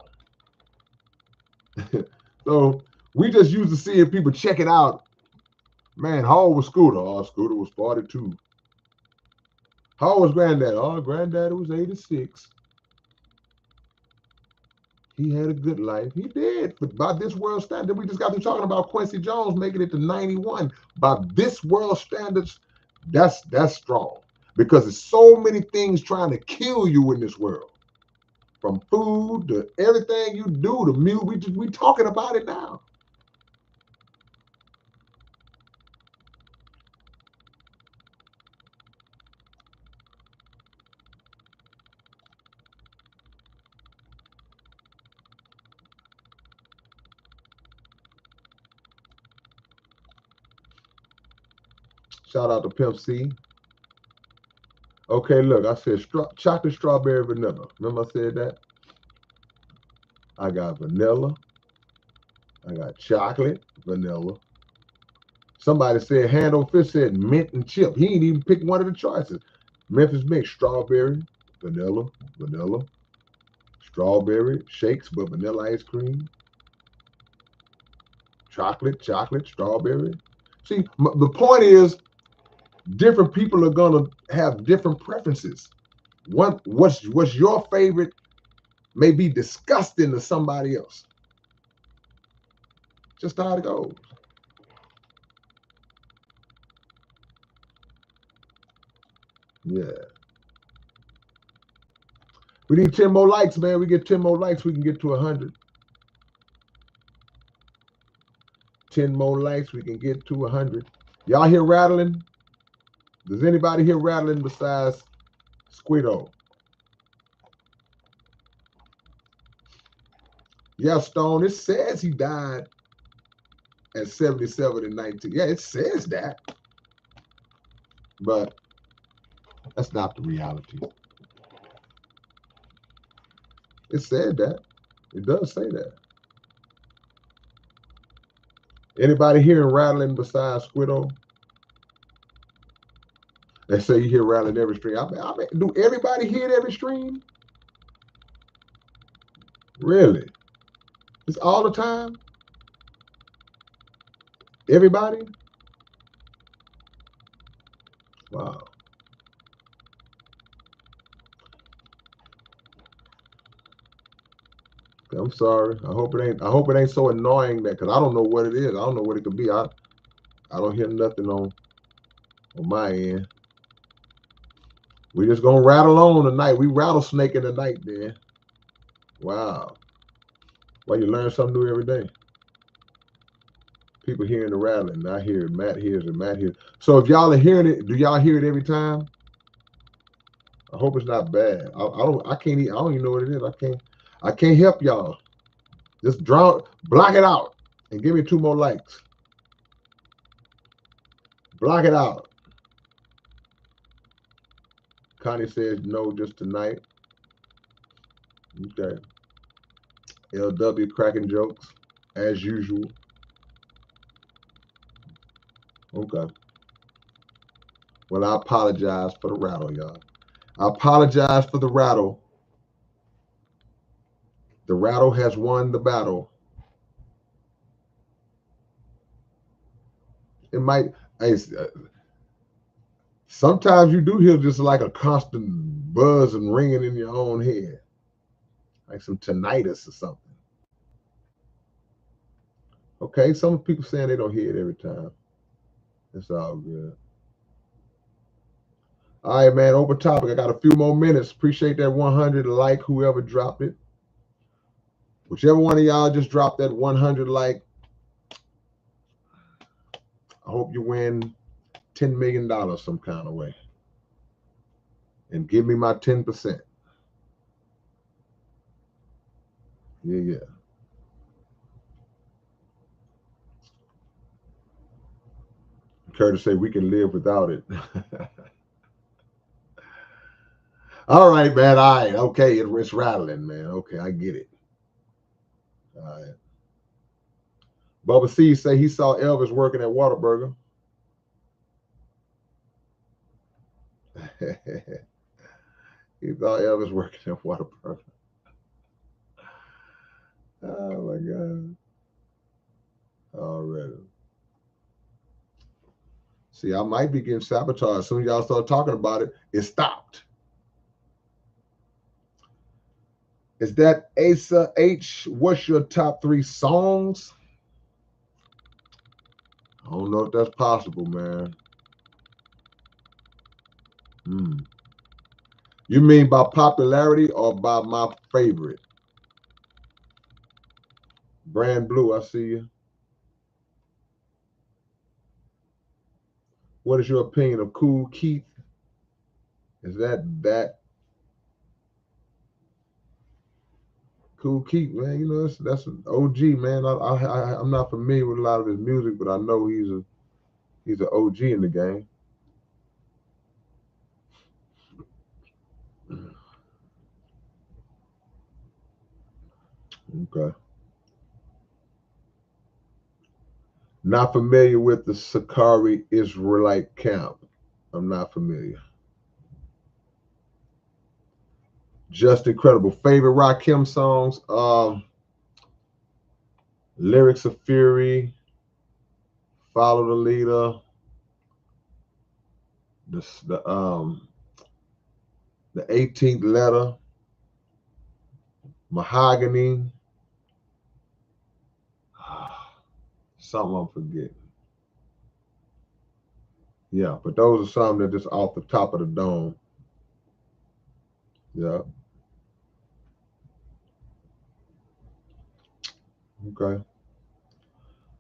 So we just used to seeing people check it out. Man, how old was Scooter? Oh, Scooter was 42. How old was Granddad? Oh, Granddad was 86. He had a good life. He did. But by this world standard, we just got to talking about Quincy Jones making it to 91. By this world standards, that's strong. Because there's so many things trying to kill you in this world. From food to everything you do, the music, we talking about it now. Shout out to Pimp C. Okay, look, I said chocolate, strawberry, vanilla. Remember I said that? I got vanilla. I got chocolate, vanilla. Somebody said, Hand on Fist said mint and chip. He ain't even picked one of the choices. Memphis Mix, strawberry, vanilla, strawberry, shakes, but vanilla ice cream, chocolate, strawberry. See, the point is, different people are gonna have different preferences. What's your favorite may be disgusting to somebody else. Just how it goes. Yeah. We need 10 more likes, man. We get 10 more likes, we can get to 100. 10 more likes, we can get to 100. Y'all hear rattling? Does anybody hear rattling besides Squiddo? Yeah, Stone, it says he died at 77 and 19. Yeah, it says that. But that's not the reality. It said that. It does say that. Anybody hearing rattling besides Squiddo? They say you hear rattling every stream. I mean, do everybody hear it every stream? Really? It's all the time? Everybody? Wow. I'm sorry. I hope it ain't so annoying that because I don't know what it is. I don't know what it could be. I don't hear nothing on my end. We just gonna rattle on tonight. We rattlesnaking tonight, man. Wow. Well, you learn something new every day. People hearing the rattling. I hear it. Matt hears it. Matt hears it. So if y'all are hearing it, do y'all hear it every time? I hope it's not bad. I can't I don't even know what it is. I can't help y'all. Just block it out and give me 2 more likes. Block it out. Connie says no just tonight. Okay. LW cracking jokes as usual. Okay. Well, I apologize for the rattle, y'all. I apologize for the rattle. The rattle has won the battle. It might. Hey, sometimes you do hear just like a constant buzz and ringing in your own head, like some tinnitus or something. Okay, some people saying they don't hear it every time. It's all good. All right, man. Open topic. I got a few more minutes. Appreciate that 100 like. Whoever dropped it, whichever one of y'all just dropped that 100 like. I hope you win $10 million some kind of way, and give me my 10%. Yeah. Curtis say we can live without it. All right, man. All right. Okay. It's rattling, man. Okay. I get it. All right. Bubba C say he saw Elvis working at Whataburger. He saw Elvis working at Whataburger. Oh my God. Already. See, I might be getting sabotaged. As soon as y'all start talking about it, it stopped. Is that Asa H? What's your top 3 songs? I don't know if that's possible, man. You mean by popularity or by my favorite? Brand Blue, I see you. What is your opinion of Cool Keith? Is that Cool Keith, man? You know, that's an OG, man. I'm not familiar with a lot of his music, but I know he's an OG in the game. Okay. Not familiar with the Sakari Israelite camp. I'm not familiar. Just incredible. Favorite Rakim songs? Lyrics of Fury, Follow the Leader, the 18th Letter, Mahogany. Something I'm forgetting. Yeah, but those are some that just off the top of the dome. Yeah. Okay.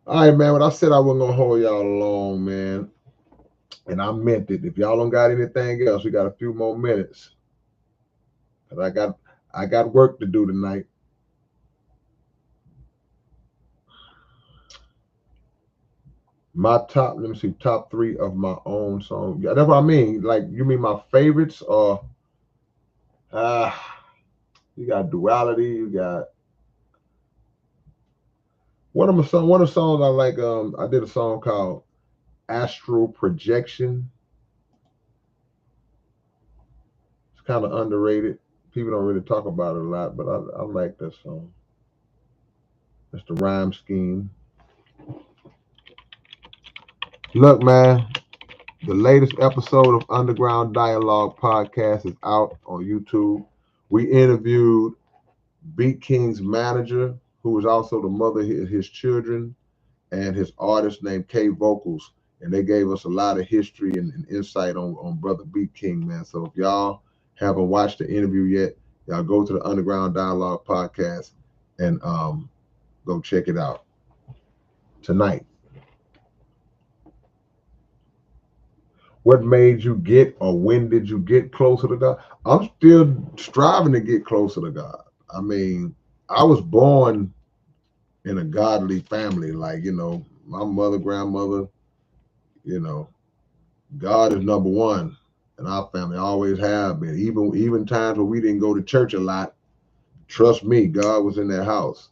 All right, man. But I said I wasn't gonna hold y'all long, man, and I meant it. If y'all don't got anything else, we got a few more minutes. Cause I got work to do tonight. My top, let me see, top 3 of my own song. Yeah, that's what I mean. Like, you mean my favorites, or you got Duality, you got one of the songs I like. I did a song called Astral Projection. It's kind of underrated. People don't really talk about it a lot, but I like that song. It's the rhyme scheme. Look, man, the latest episode of Underground Dialogue podcast is out on YouTube. We interviewed Beat King's manager, who was also the mother of his children, and his artist named K Vocals. And they gave us a lot of history and insight on Brother Beat King, man. So if y'all haven't watched the interview yet, y'all go to the Underground Dialogue podcast and go check it out tonight. What made you get, or when did you get closer to God? I'm still striving to get closer to God. I mean, I was born in a godly family. Like, you know, my mother, grandmother, you know, God is number one in our family, always have been. Even times where we didn't go to church a lot, trust me, God was in that house.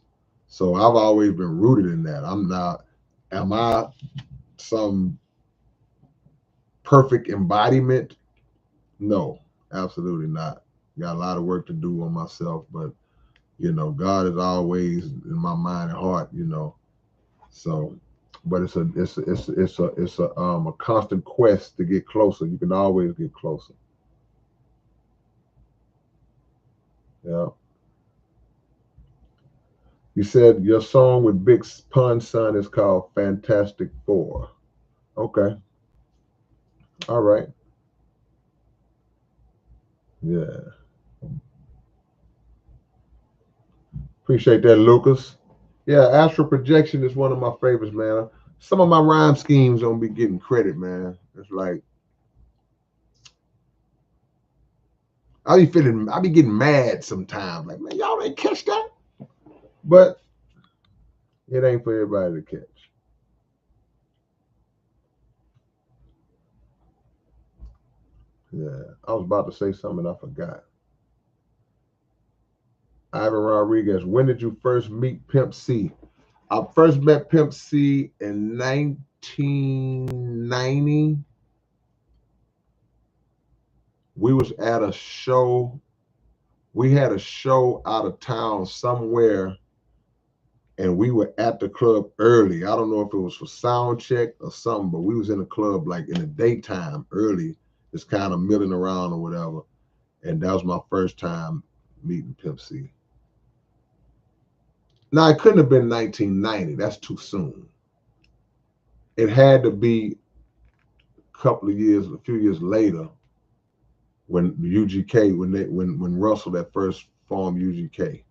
So I've always been rooted in that. Am I some perfect embodiment? No, absolutely not. Got a lot of work to do on myself, but you know, God is always in my mind and heart, you know. So, but it's a constant quest to get closer. You can always get closer. Yeah. You said your song with Big Pun's son is called Fantastic Four. Okay. All right. Yeah. Appreciate that, Lucas. Yeah, Astral Projection is one of my favorites, man. Some of my rhyme schemes don't be getting credit, man. It's like I be getting mad sometimes. Like, man, y'all ain't catch that. But it ain't for everybody to catch. Yeah, I was about to say something I forgot. Ivan Rodriguez, when did you first meet Pimp C? I first met Pimp C in 1990. We was at a show. We had a show out of town somewhere, and we were at the club early. I don't know if it was for sound check or something, but we was in the club like in the daytime early, just kind of milling around or whatever. And that was my first time meeting Pimp C. Now it couldn't have been 1990. That's too soon. It had to be a few years later, when UGK, when Russell at first formed UGK,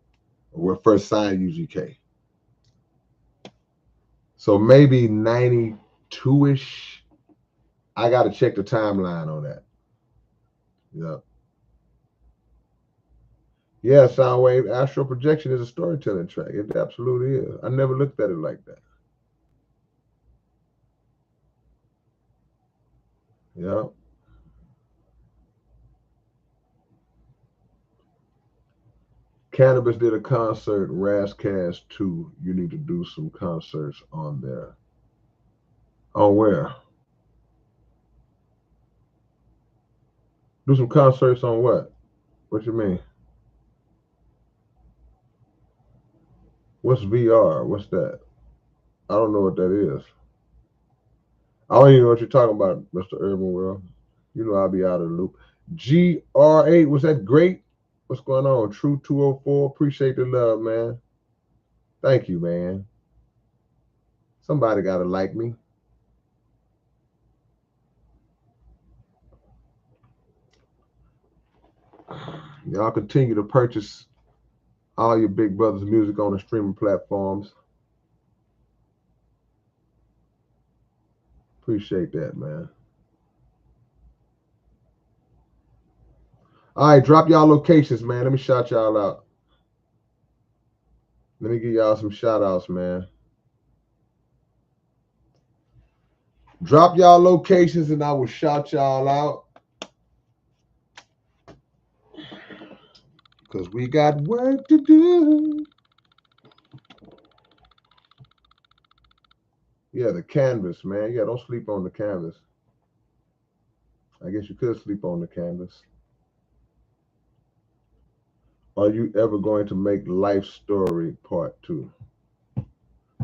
or first signed UGK. So maybe 92-ish. I got to check the timeline on that. Yeah. Yeah, Soundwave Astral Projection is a storytelling track. It absolutely is. I never looked at it like that. Yeah. Cannabis did a concert, Razzcast 2. You need to do some concerts on there. On where? Do some concerts on what? What you mean? What's VR? What's that? I don't know what that is. I don't even know what you're talking about, Mr. Urban World. You know I'll be out of the loop. GR8, was that great? What's going on? True 204. Appreciate the love, man. Thank you, man. Somebody gotta like me. Y'all continue to purchase all your big brothers' music on the streaming platforms. Appreciate that, man. All right, drop y'all locations, man. Let me shout y'all out. Let me give y'all some shout outs, man. Drop y'all locations and I will shout y'all out. Because we got work to do. Yeah, the canvas, man. Yeah, don't sleep on the canvas. I guess you could sleep on the canvas. Are you ever going to make Life Story Part 2?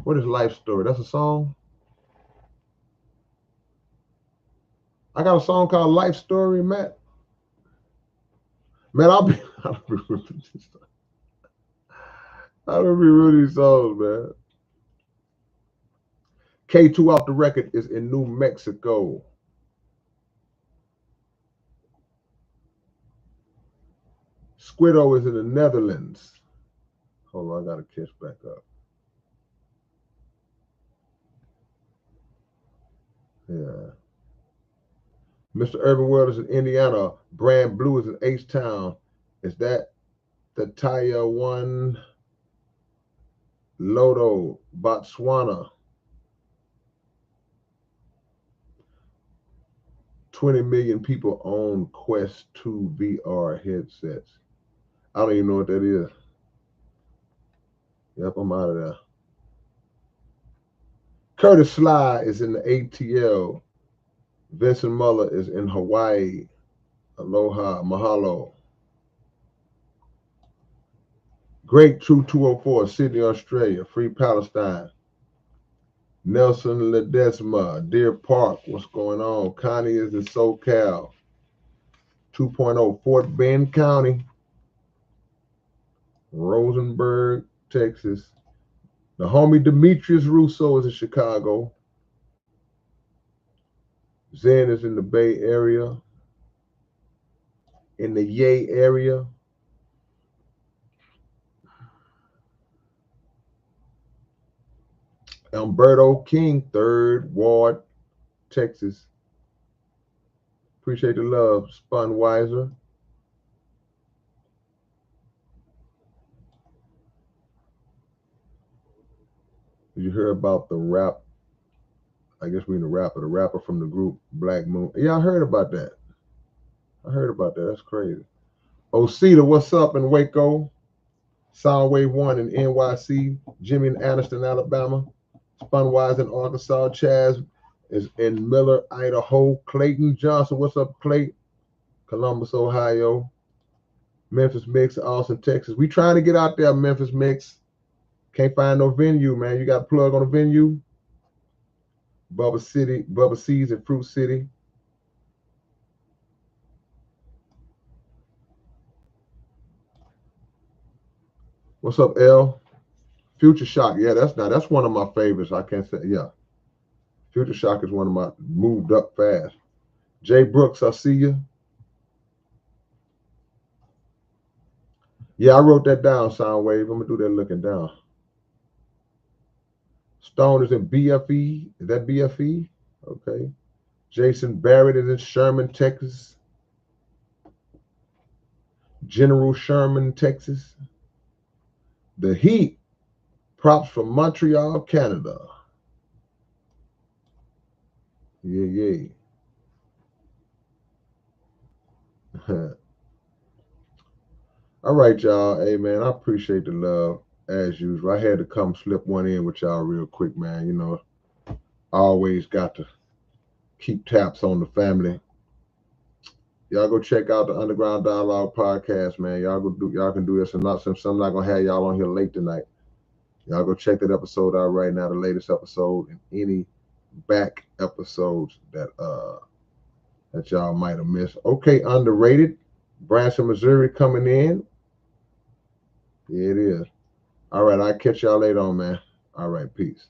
What is Life Story? That's a song? I got a song called Life Story, Matt. Man, I'll be rude these songs, man. K2 Off the Record is in New Mexico. Squiddo is in the Netherlands. Hold on, I gotta catch back up. Yeah. Mr. Urban World is in Indiana. Brand Blue is in H-Town. Is that the Taya one? Lodo, Botswana. 20 million people own Quest 2 VR headsets. I don't even know what that is. Yep, I'm out of there. Curtis Sly is in the ATL. Vincent Muller is in Hawaii. Aloha, mahalo. Great True 204, Sydney, Australia. Free Palestine. Nelson Ledesma, Deer Park. What's going on? Connie is in SoCal. 2.0, Fort Bend County. Rosenberg, Texas. The homie Demetrius Russo is in Chicago. Zen is in the Bay Area. In the Yay area. Alberto King, 3rd Ward, Texas. Appreciate the love. Spunwiser. Did you hear about the rap? I guess we're in the rapper from the group Black Moon. Yeah, I heard about that. I heard about that. That's crazy. Osita, what's up in Waco? Soundwave 1 in NYC. Jimmy in Anniston, Alabama. Spunwise in Arkansas. Chaz is in Miller, Idaho. Clayton Johnson, what's up, Clayton? Columbus, Ohio. Memphis Mix, Austin, Texas. We trying to get out there, Memphis Mix. Can't find no venue, man. You got a plug on a venue? Bubba C's in Fruit City. What's up, L? Future Shock. Yeah, that's one of my favorites. I can't say, yeah. Future Shock is one of my moved up fast. Jay Brooks, I see you. Yeah, I wrote that down, Soundwave. I'm gonna do that looking down. Stone is in BFE. Is that BFE? Okay. Jason Barrett is in Sherman, Texas. General Sherman, Texas. The Heat. Props from Montreal, Canada. Yeah, yeah. All right, y'all. Hey, man, I appreciate the love as usual. I had to come slip one in with y'all real quick, man. You know, I always got to keep taps on the family. Y'all go check out the Underground Dialogue podcast, man. Y'all can do this and not since I'm not gonna have y'all on here late tonight. Y'all go check that episode out right now, the latest episode, and any back episodes that y'all might have missed. Okay, underrated. Branson, Missouri coming in. Yeah, it is. All right, I'll catch y'all later on, man. All right, peace.